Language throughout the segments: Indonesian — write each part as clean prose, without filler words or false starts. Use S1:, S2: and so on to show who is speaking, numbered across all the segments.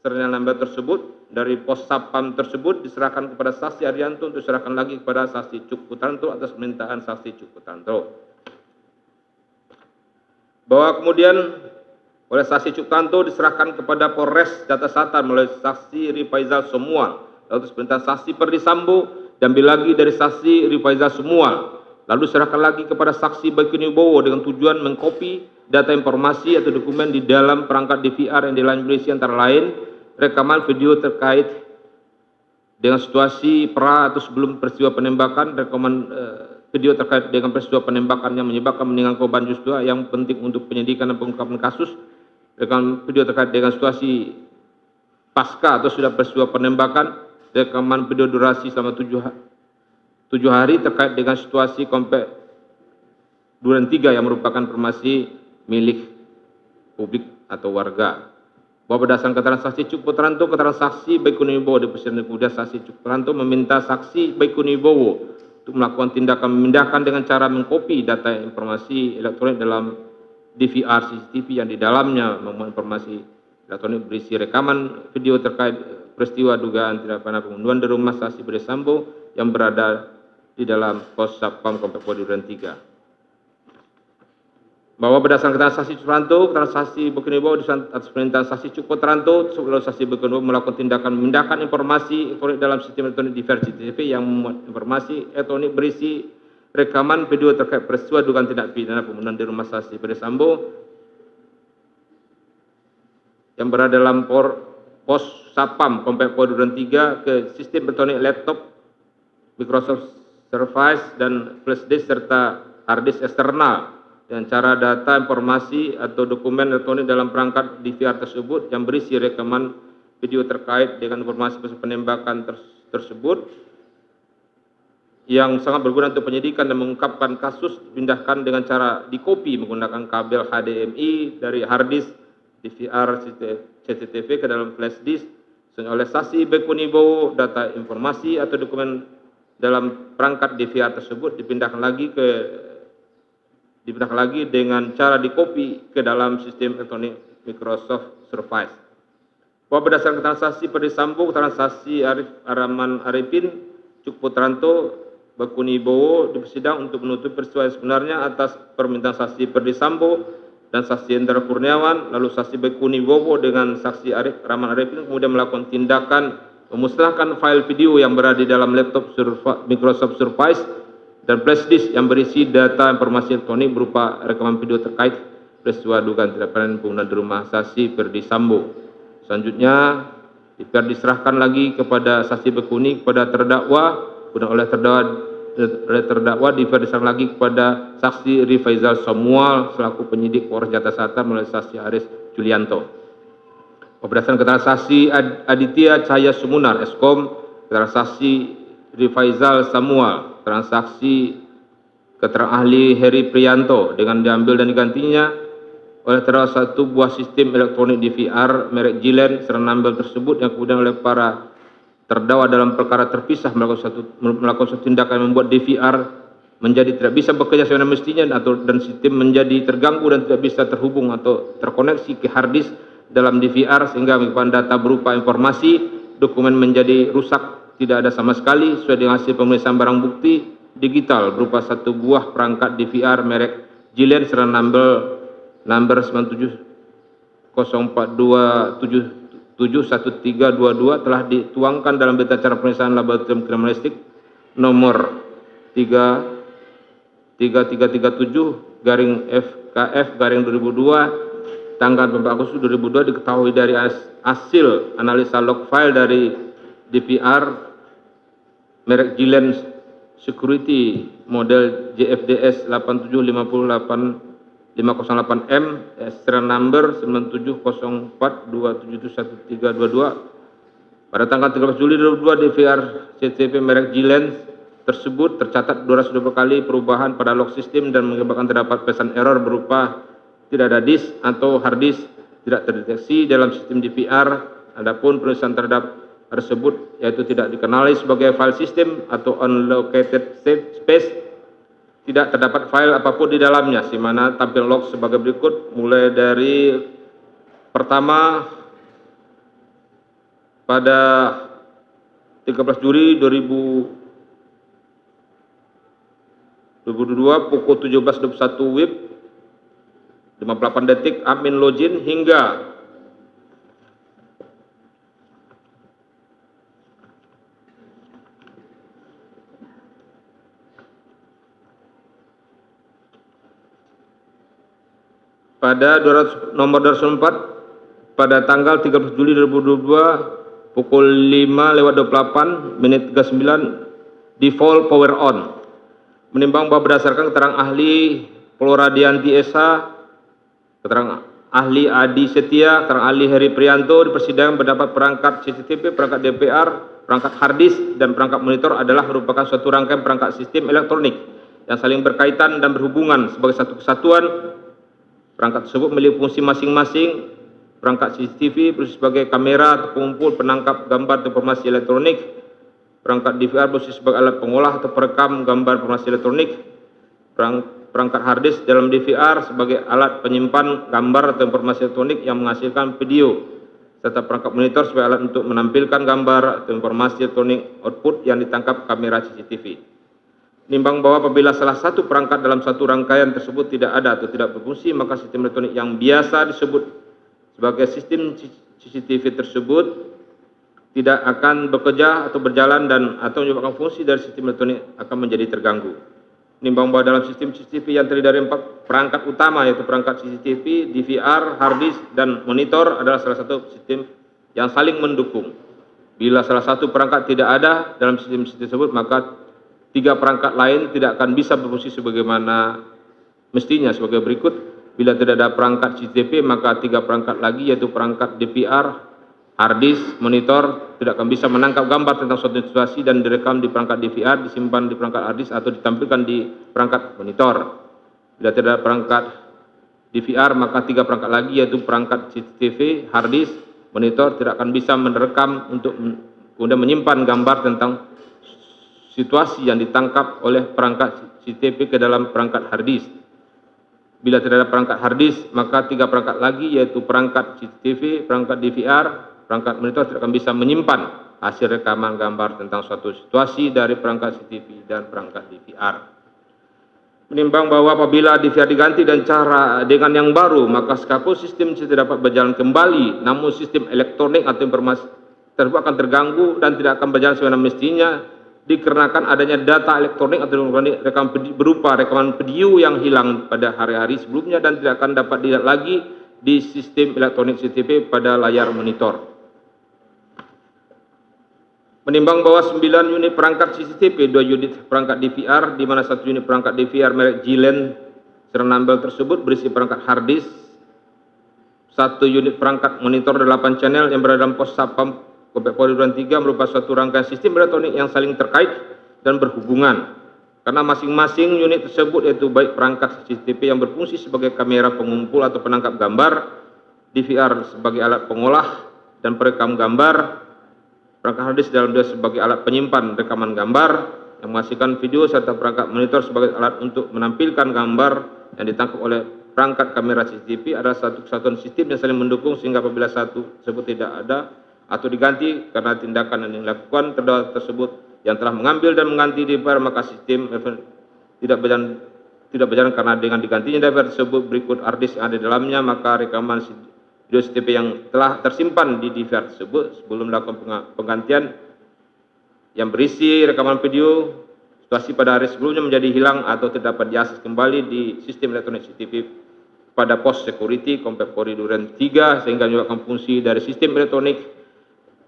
S1: serial number tersebut dari pos Sapam tersebut diserahkan kepada saksi Arianto untuk diserahkan lagi kepada saksi Cuk Putranto atas permintaan saksi Cuk Putranto. Bahwa kemudian oleh saksi Cuk Putranto diserahkan kepada Polres Jakarta melalui saksi Rifaizal Samuel atas permintaan saksi Perdi Sambo, diambil lagi dari saksi Rifaizal Samuel, lalu diserahkan lagi kepada saksi Baikuni Bowo dengan tujuan mengkopi data informasi atau dokumen di dalam perangkat DVR yang dilain berisi antara lain rekaman video terkait dengan situasi pra atau sebelum peristiwa penembakan, rekaman video terkait dengan peristiwa penembakan yang menyebabkan meninggal korban Joshua yang penting untuk penyidikan dan pengungkapan kasus, rekaman video terkait dengan situasi pasca atau sudah peristiwa penembakan, rekaman video durasi selama 7 hari terkait dengan situasi komplek Duren 3 yang merupakan informasi milik publik atau warga. Bahwa berdasarkan keterangan saksi Cuk Putranto, keterangan saksi Baikuni Bowo di persidangan kemudian saksi Cuk Putranto meminta saksi Baikuni Bowo untuk melakukan tindakan memindahkan dengan cara mengkopi data informasi elektronik dalam DVR CCTV yang di dalamnya memuat informasi elektronik berisi rekaman video terkait peristiwa dugaan tindak pidana pembunuhan di rumah saksi Perdi Sambo yang berada di dalam pos Sapam Komplek Polri Duren 3. Bahwa berdasarkan keterangan saksi Cuk Putranto, keterangan saksi Baikuni Bowo atas permintaan saksi Cuk Putranto, lalu saksi Baikuni Bowo melakukan tindakan memindahkan informasi elektronik dalam sistem elektronik DVR CCTV yang memuat informasi elektronik berisi rekaman video terkait peristiwa dugaan tindak pidana pembunuhan di rumah saksi Perdi Sambo yang berada dalam pos Sapam Komplek Polri Duren 3 ke sistem elektronik laptop Microsoft Surface dan flash disk serta hard disk eksternal dengan cara data informasi atau dokumen elektronik dalam perangkat DVR tersebut yang berisi rekaman video terkait dengan informasi penembakan tersebut yang sangat berguna untuk penyidikan dan mengungkapkan kasus dipindahkan dengan cara dikopi menggunakan kabel HDMI dari hard disk DVR CCTV ke dalam flash disk oleh saksi Baikuni Bowo. Data informasi atau dokumen dalam perangkat DVR tersebut dipindahkan lagi dengan cara dikopi ke dalam sistem elektronik Microsoft Surface. Bahwa berdasarkan keterangan saksi Perdi Sambo, keterangan saksi Rahman Arifin, Cuk Putranto, Baikuni Bowo di persidangan untuk menutup peristiwa yang sebenarnya atas permintaan saksi Perdi Sambo dan saksi Hendra Kurniawan, lalu saksi Baikuni Bowo dengan saksi Rahman Arifin kemudian melakukan tindakan memusnahkan file video yang berada di dalam laptop Microsoft Surface dan flash disk yang berisi data informasi elektronik berupa rekaman video terkait peristiwa dugaan tindak pidana pembunuhan di rumah saksi Perdi Sambo. Selanjutnya diserahkan lagi kepada saksi Baikuni kepada terdakwa, kemudian oleh terdakwa diserahkan lagi kepada saksi Rifaizal Samuel selaku penyidik Polres Jakarta Selatan melalui saksi Aris Julianto. Berdasarkan keterangan saksi Aditya Cahaya Sumunar Eskom, keterangan saksi Rifaizal Samuel, transaksi keterangan ahli Heri Prianto dengan diambil dan digantinya oleh terdakwa satu buah sistem elektronik DVR merek Gilen serta number tersebut yang kemudian oleh para terdakwa dalam perkara terpisah melakukan suatu tindakan yang membuat DVR menjadi tidak bisa bekerja sesuai mestinya dan sistem menjadi terganggu dan tidak bisa terhubung atau terkoneksi ke hard disk dalam DVR sehingga menyebabkan data berupa informasi dokumen menjadi rusak tidak ada sama sekali sesuai dengan hasil pemeriksaan barang bukti digital berupa satu buah perangkat DVR merek Gilen serta number 9704271322 telah dituangkan dalam berita acara pemeriksaan laboratorium kriminalistik nomor 3337/FKF/2002 tanggal 4 Agustus 2002 diketahui dari hasil analisa log file dari DVR merek Gilen Security model JFDS 87508M serial number 970427711322 pada tanggal 13 Juli 2002 DVR CCTV merek Gilen tersebut tercatat 220 kali perubahan pada log sistem dan mengakibatkan terdapat pesan error berupa tidak ada disk atau hard disk tidak terdeteksi dalam sistem DVR. Adapun penulisan terhadap tersebut yaitu tidak dikenali sebagai file system atau unallocated space, tidak terdapat file apapun di dalamnya, di mana tampil log sebagai berikut mulai dari pertama pada 13 Juli 2022 pukul 17.21 WIB 58 detik admin login hingga pada nomor 204 pada tanggal 13 Juli 2022 pukul 5:28 menit 39 default power on. Menimbang bahwa berdasarkan keterangan ahli Poloradianti Esa, keterangan ahli Adi Setia, keterangan ahli Heri Prianto di persidangan berdapat perangkat CCTV, perangkat DVR, perangkat harddisk dan perangkat monitor adalah merupakan suatu rangkaian perangkat sistem elektronik yang saling berkaitan dan berhubungan sebagai satu kesatuan. Perangkat tersebut memiliki fungsi masing-masing. Perangkat CCTV berfungsi sebagai kamera atau pengumpul penangkap gambar informasi elektronik. Perangkat DVR berfungsi sebagai alat pengolah atau perekam gambar informasi elektronik. Perangkat harddisk dalam DVR sebagai alat penyimpan gambar atau informasi elektronik yang menghasilkan video, serta perangkat monitor sebagai alat untuk menampilkan gambar atau informasi elektronik output yang ditangkap kamera CCTV. Menimbang bahwa apabila salah satu perangkat dalam satu rangkaian tersebut tidak ada atau tidak berfungsi, maka sistem elektronik yang biasa disebut sebagai sistem CCTV tersebut tidak akan bekerja atau berjalan dan atau menyebabkan fungsi dari sistem elektronik akan menjadi terganggu. Menimbang bahwa dalam sistem CCTV yang terdiri dari 4 perangkat utama, yaitu perangkat CCTV, DVR, harddisk, dan monitor adalah salah satu sistem yang saling mendukung. Bila salah satu perangkat tidak ada dalam sistem tersebut, maka 3 perangkat lain tidak akan bisa berfungsi sebagaimana mestinya sebagai berikut. Bila tidak ada perangkat CCTV, maka 3 perangkat lagi, yaitu perangkat DVR, harddisk, monitor tidak akan bisa menangkap gambar tentang suatu situasi dan direkam di perangkat DVR, disimpan di perangkat harddisk atau ditampilkan di perangkat monitor. Bila tidak ada perangkat DVR, maka 3 perangkat lagi, yaitu perangkat CCTV, harddisk, monitor tidak akan bisa merekam untuk kemudian menyimpan gambar tentang situasi yang ditangkap oleh perangkat CCTV ke dalam perangkat harddisk. Bila tidak ada perangkat harddisk, maka 3 perangkat lagi, yaitu perangkat CCTV, perangkat DVR, perangkat monitor tidak akan bisa menyimpan hasil rekaman gambar tentang suatu situasi dari perangkat CCTV dan perangkat DVR. Menimbang bahwa apabila DVR diganti dan cara dengan yang baru, maka sekalipun sistem tidak dapat berjalan kembali, namun sistem elektronik atau informasi tersebut akan terganggu dan tidak akan berjalan sebagaimana mestinya, dikarenakan adanya data elektronik atau elektronik berupa rekaman video yang hilang pada hari-hari sebelumnya dan tidak akan dapat dilihat lagi di sistem elektronik CCTV pada layar monitor. Menimbang bahwa 9 unit perangkat CCTV, 2 unit perangkat DVR, di mana 1 unit perangkat DVR merek Gilen Serenambel tersebut berisi perangkat harddisk, 1 unit perangkat monitor 8 channel yang berada dalam pos Sapam Komplek Polri Duren 3 merupakan suatu rangkaian sistem elektronik yang saling terkait dan berhubungan. Karena masing-masing unit tersebut, yaitu baik perangkat CCTV yang berfungsi sebagai kamera pengumpul atau penangkap gambar, DVR sebagai alat pengolah dan perekam gambar, perangkat harddisk dalam dia sebagai alat penyimpan rekaman gambar yang menghasilkan video, serta perangkat monitor sebagai alat untuk menampilkan gambar yang ditangkap oleh perangkat kamera CCTV adalah satu kesatuan sistem yang saling mendukung, sehingga apabila satu tersebut tidak ada atau diganti karena tindakan yang dilakukan terdakwa tersebut yang telah mengambil dan mengganti DVR, maka sistem tidak berjalan karena dengan digantinya DVR tersebut berikut harddisk yang ada di dalamnya, maka rekaman video CCTV yang telah tersimpan di DVR tersebut sebelum melakukan penggantian yang berisi rekaman video situasi pada hari sebelumnya menjadi hilang atau tidak dapat diakses kembali di sistem elektronik CCTV pada pos security Komplek Polri Duren 3, sehingga menyebabkan fungsi dari sistem elektronik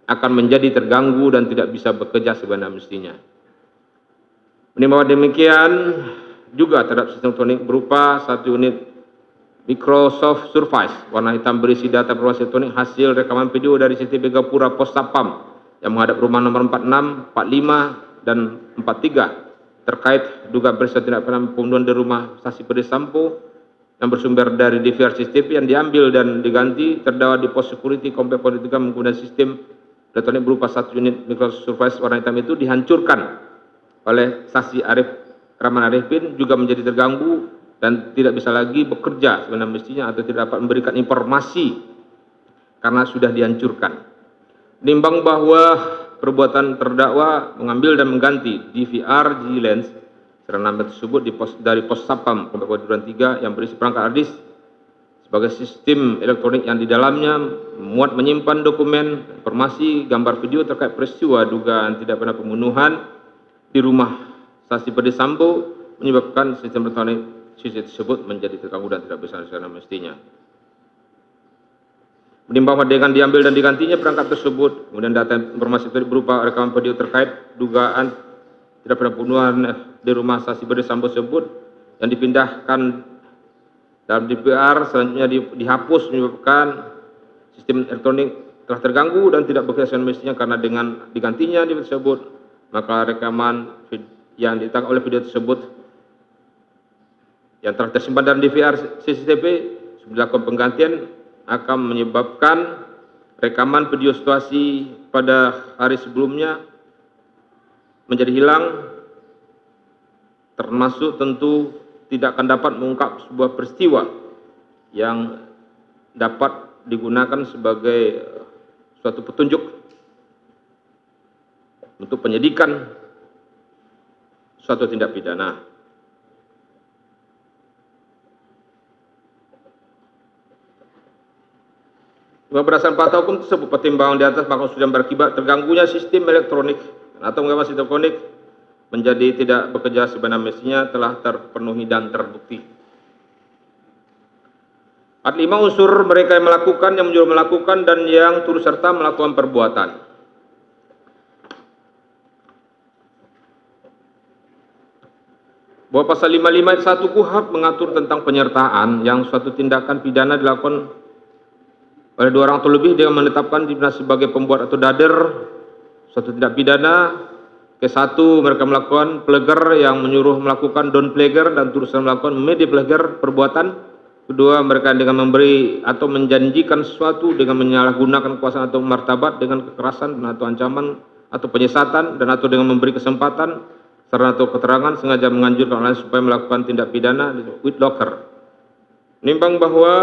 S1: akan menjadi terganggu dan tidak bisa bekerja sebagaimana mestinya. Menimbang demikian juga terhadap sistem elektronik berupa 1 unit Microsoft Surface warna hitam berisi data informasi elektronik hasil rekaman video dari CCTV Gapura Pos Sapam yang menghadap rumah nomor 46, 45, dan 43 terkait dugaan peristiwa tindak pidana pembunuhan di rumah Saksi Perdisambo Sampo yang bersumber dari DVR CCTV yang diambil dan diganti terdakwa di pos security Komplek Polri 3 menggunakan sistem elektronik berupa 1 unit Microsoft Surface warna hitam itu dihancurkan oleh Saksi Rahman Arifin, juga menjadi terganggu dan tidak bisa lagi bekerja sebagaimana mestinya atau tidak dapat memberikan informasi karena sudah dihancurkan. Menimbang bahwa perbuatan terdakwa mengambil dan mengganti DVR G-Lens serana tersebut dari pos Sapam Komplek Duren 3 yang berisi perangkat hard disk sebagai sistem elektronik yang di dalamnya memuat menyimpan dokumen, informasi, gambar video terkait peristiwa dugaan tidak pidana pembunuhan di rumah saksi Ferdi Sambo menyebabkan sistem elektronik CCTV tersebut menjadi terganggu dan tidak bisa secara mestinya. Menimbang bahwa dengan diambil dan digantinya perangkat tersebut, kemudian data informasi itu berupa rekaman video terkait dugaan tidak pidana pembunuhan di rumah saksi Ferdi Sambo tersebut yang dipindahkan dalam DVR selanjutnya dihapus menyebabkan sistem elektronik telah terganggu dan tidak bekerja secara mestinya karena dengan digantinya DVR tersebut maka rekaman yang ditangkap oleh video tersebut yang telah tersimpan dalam DVR CCTV sebelum dilakukan penggantian akan menyebabkan rekaman video situasi pada hari sebelumnya menjadi hilang, termasuk tentu tidak akan dapat mengungkap sebuah peristiwa yang dapat digunakan sebagai suatu petunjuk untuk penyidikan suatu tindak pidana. Berdasarkan fakta hukum tersebut, pertimbangan di atas maka sudah berakibat terganggunya sistem elektronik atau mengapa sistem elektronik menjadi tidak bekerja sebagaimana mestinya telah terpenuhi dan terbukti. Ada 5 unsur mereka yang melakukan, yang menyuruh melakukan, dan yang turut serta melakukan perbuatan. Bahwa pasal 55 ayat 1 KUHP mengatur tentang penyertaan yang suatu tindakan pidana dilakukan oleh 2 orang atau lebih dengan menetapkan dipidana sebagai pembuat atau dader suatu tindak pidana. Ke-1 mereka melakukan pleger yang menyuruh melakukan don pleger dan turut serta melakukan mede pleger perbuatan. Kedua, mereka dengan memberi atau menjanjikan sesuatu dengan menyalahgunakan kekuasaan atau martabat dengan kekerasan dan atau ancaman atau penyesatan dan atau dengan memberi kesempatan sarana atau keterangan sengaja menganjurkan orang lain supaya melakukan tindak pidana with locker. Menimbang bahwa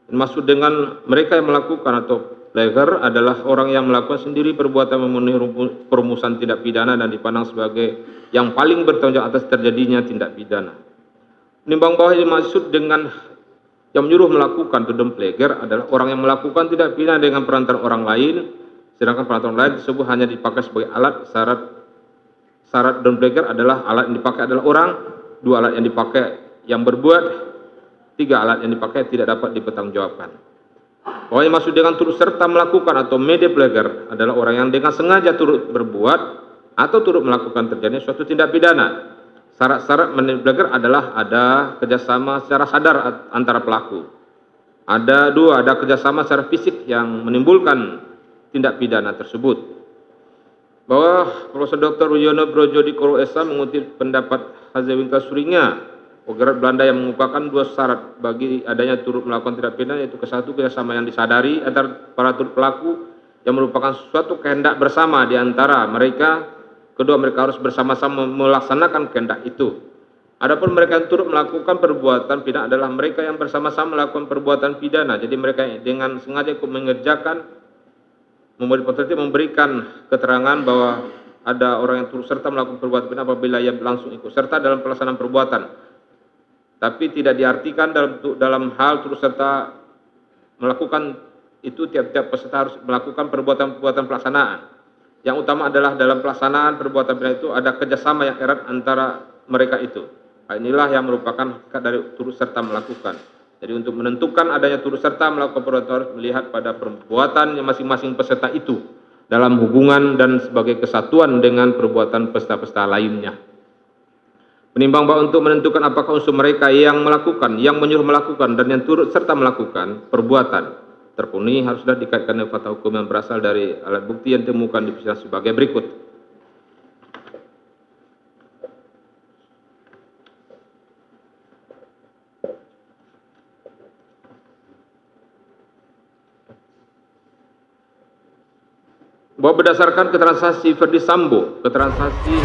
S1: maksud dengan mereka yang melakukan atau pleger adalah orang yang melakukan sendiri perbuatan memenuhi perumusan tindak pidana dan dipandang sebagai yang paling bertanggung jawab atas terjadinya tindak pidana. Menimbang bahwa yang maksud dengan yang menyuruh melakukan atau pleger adalah orang yang melakukan tindak pidana dengan perantaraan orang lain, sedangkan perantaraan orang lain tersebut hanya dipakai sebagai alat. Syarat pleger adalah alat yang dipakai adalah orang, 2 alat yang dipakai yang berbuat, 3 alat yang dipakai tidak dapat dipertanggungjawabkan. Bahwa yang maksud dengan turut serta melakukan atau mede pleger adalah orang yang dengan sengaja turut berbuat atau turut melakukan terjadinya suatu tindak pidana. Syarat-syarat mede pleger adalah ada kerjasama secara sadar antara pelaku. Ada kerjasama secara fisik yang menimbulkan tindak pidana tersebut. Bahwa Profesor Dr. Uyono Brojodikoro SH mengutip pendapat Hazewinka Suringa, Ogerat Belanda yang mengungkapkan 2 syarat bagi adanya turut melakukan tindak pidana, yaitu ke-1 kerjasama yang disadari antara para turut pelaku yang merupakan suatu kehendak bersama di antara mereka. Kedua, mereka harus bersama-sama melaksanakan kehendak itu. Adapun mereka yang turut melakukan perbuatan pidana adalah mereka yang bersama-sama melakukan perbuatan pidana. Jadi mereka dengan sengaja ikut mengerjakan, memberikan keterangan bahwa ada orang yang turut serta melakukan perbuatan pidana apabila ia langsung ikut serta dalam pelaksanaan perbuatan. Tapi tidak diartikan dalam hal turut serta melakukan itu tiap-tiap peserta harus melakukan perbuatan-perbuatan pelaksanaan. Yang utama adalah dalam pelaksanaan perbuatan pidana itu ada kerjasama yang erat antara mereka itu. Inilah yang merupakan hakikat dari turut serta melakukan. Jadi untuk menentukan adanya turut serta melakukan perbuatan harus melihat pada perbuatan yang masing-masing peserta itu dalam hubungan dan sebagai kesatuan dengan perbuatan peserta-peserta lainnya. Menimbang bahwa untuk menentukan apakah unsur mereka yang melakukan, yang menyuruh melakukan, dan yang turut serta melakukan perbuatan terpenuhi haruslah dikaitkan dengan fakta hukum yang berasal dari alat bukti yang ditemukan di persidangan sebagai berikut. Bahwa berdasarkan keterangan saksi Ferdi Sambo, keterangan saksi